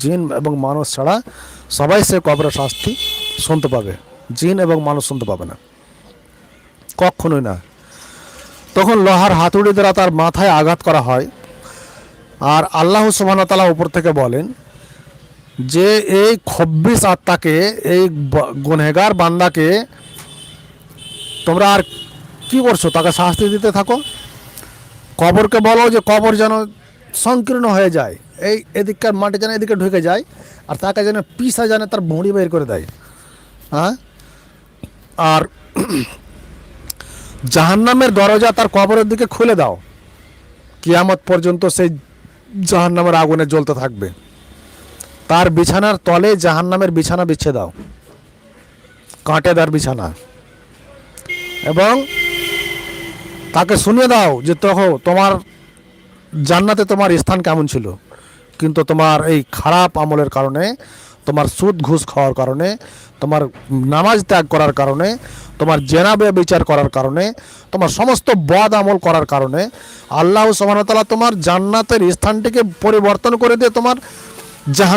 জিন এবং মানুষ ছাড়া সবাই সে কবরের শাস্তি শুনতে পাবে, জিন এবং মানুষ শুনতে পাবে না, কখনোই না। তখন লোহার হাতুড়ি দ্বারা তার মাথায় আঘাত করা হয়, আর আল্লাহ সুবহানাহু ওয়া তাআলা উপর থেকে বলেন যে এই খব্বিস আত্মাকে, এই গুনহেগার বান্দাকে তোমরা আর কি করছো, তাকে শাস্তি দিতে থাকো। কবরকে বলো যে কবর যেন সংকীর্ণ হয়ে যায়, এই এদিককার মাটি যেন এদিকে ঢুকে যায়, আর তাকে যেন পিসা যেন তার ভুঁড়ি বের করে দেয়। হ্যাঁ, আর জাহান্নামের দরজা তার কবরের দিকে খুলে দাও, কিয়ামত পর্যন্ত সেই জাহান্নামের আগুনে জ্বলতে থাকবে। তার বিছানার তলে জাহান্নামের বিছানা বিছিয়ে দাও, কাঁটেদার বিছানা, এবং তাকে শুনিয়ে দাও যে তখন তোমার জান্নাতে তোমার স্থান কেমন ছিল, কিন্তু তোমার এই খারাপ আমলের কারণে, তোমার সুদ ঘুষ খাওয়ার কারণে, তোমার নামাজ ত্যাগ করার কারণে, তোমার জেনা বিচার করার কারণে, তোমার সমস্ত বদ আমল করার কারণে আল্লাহ সুবহানাহু ওয়া তাআলা তোমার জান্নাতের স্থানটিকে পরিবর্তন করে দিয়ে তোমার জাহান্নাম